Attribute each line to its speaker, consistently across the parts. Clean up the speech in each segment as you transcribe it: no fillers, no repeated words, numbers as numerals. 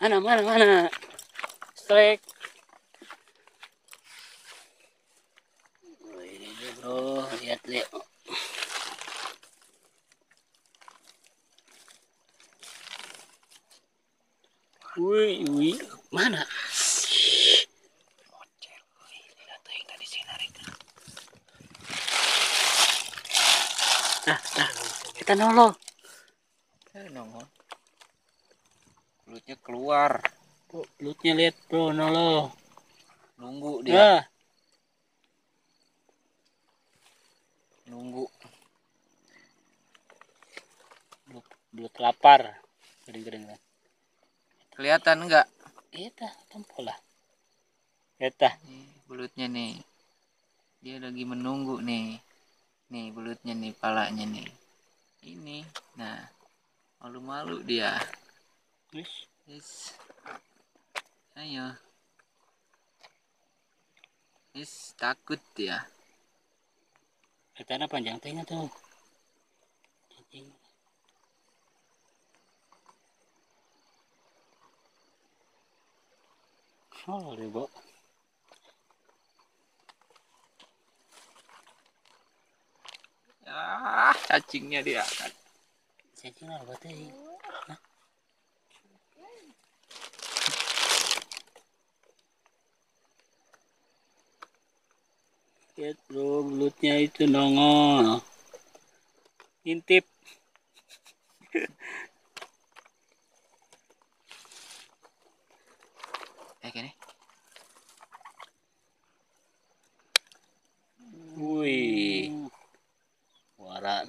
Speaker 1: Mana. Strike. Oh, ini dia bro, lihat. Wih, mana? Nah, kita nolong.
Speaker 2: Nongol. Belutnya keluar.
Speaker 1: Belutnya lihat bro, nolong.
Speaker 2: Nunggu dia. Nunggu.
Speaker 1: Belut lapar. Gering kan.
Speaker 2: Kelihatan enggak?
Speaker 1: Eta, tempol lah. Eta.
Speaker 2: Belutnya nih. Dia lagi menunggu nih. Nih belutnya nih, palanya nih. Ini. Nah. Malu-malu dia. Yes. Ayo. Yes, takut dia.
Speaker 1: Etana panjang tengah tuh. Cacing. Oh, ribu.
Speaker 2: Cacingnya dia kan.
Speaker 1: Cacing apa teh? Lihat bro, belutnya itu nongol. Intip.
Speaker 2: Gini.
Speaker 1: Wih. Warna.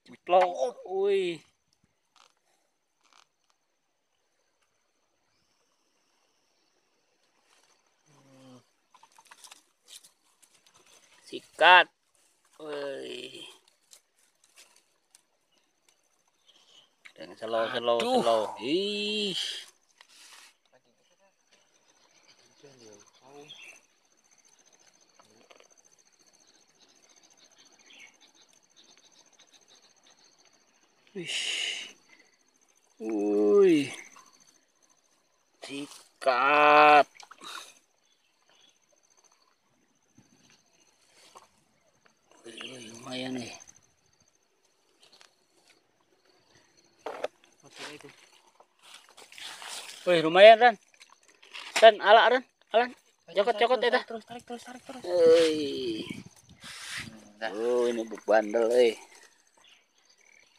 Speaker 1: Jeplok. Wih. Sikat. Wih. Dan slow. Ih. Wih. Sikat. Wih, lumayan nih. Wih, lumayan Ran. Ran. Cokot eta.
Speaker 2: Tarik terus.
Speaker 1: Wih. Oh, ini bandel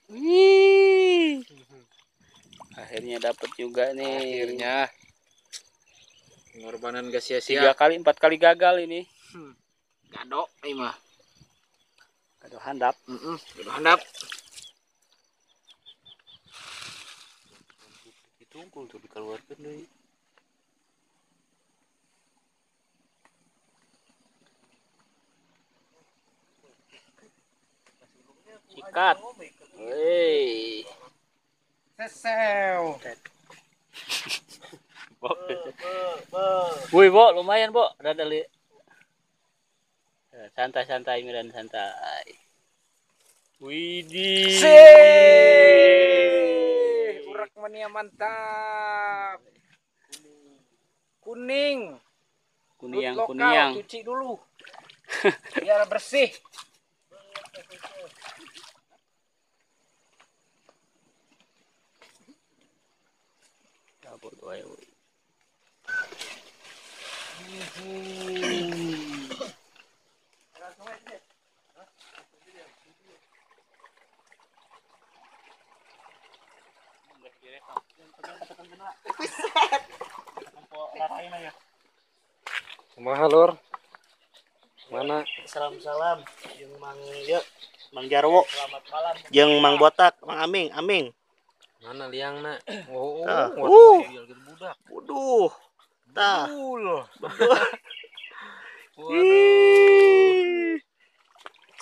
Speaker 1: Wih. Akhirnya dapat juga nih.
Speaker 2: Akhirnya pengorbanan gak sia-sia.
Speaker 1: 4 kali gagal ini.
Speaker 2: Gado ini mah.
Speaker 1: Gado handap.
Speaker 2: Gado handap.
Speaker 1: Ditungkul tuh dikeluarkan deui. Sikat. Wih.
Speaker 2: Sesew.
Speaker 1: Wih, Bo, lumayan, Bo. Rada santai Miran santai. Widih.
Speaker 2: Urak mania mantap. Kuning.
Speaker 1: Kuniang.
Speaker 2: Cuci dulu. Biar bersih.
Speaker 1: Dapur doa.
Speaker 2: Kumaha lur? Mana?
Speaker 1: Salam jeung Mang Jarwo. Selamat malam. Jeung Mang Botak, Mang Aming.
Speaker 2: Mana liangna?
Speaker 1: Budak. Waduh. Tah.
Speaker 2: Waduh.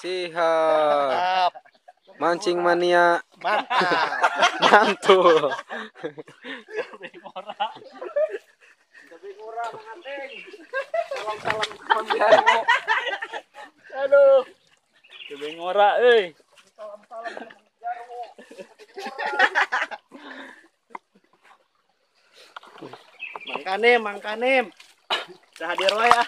Speaker 2: Siap. Mancing mania.
Speaker 1: Mantap.
Speaker 2: Mantul.
Speaker 1: Gabeng ora manganteng. Salam Mang Jarwo. Aduh. Gabeng ora euy. Salam Mang Jarwo. Mang Kanem. Dah hadir wae ah.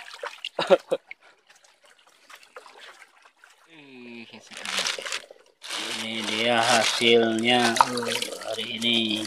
Speaker 1: Ini dia hasilnya hari ini.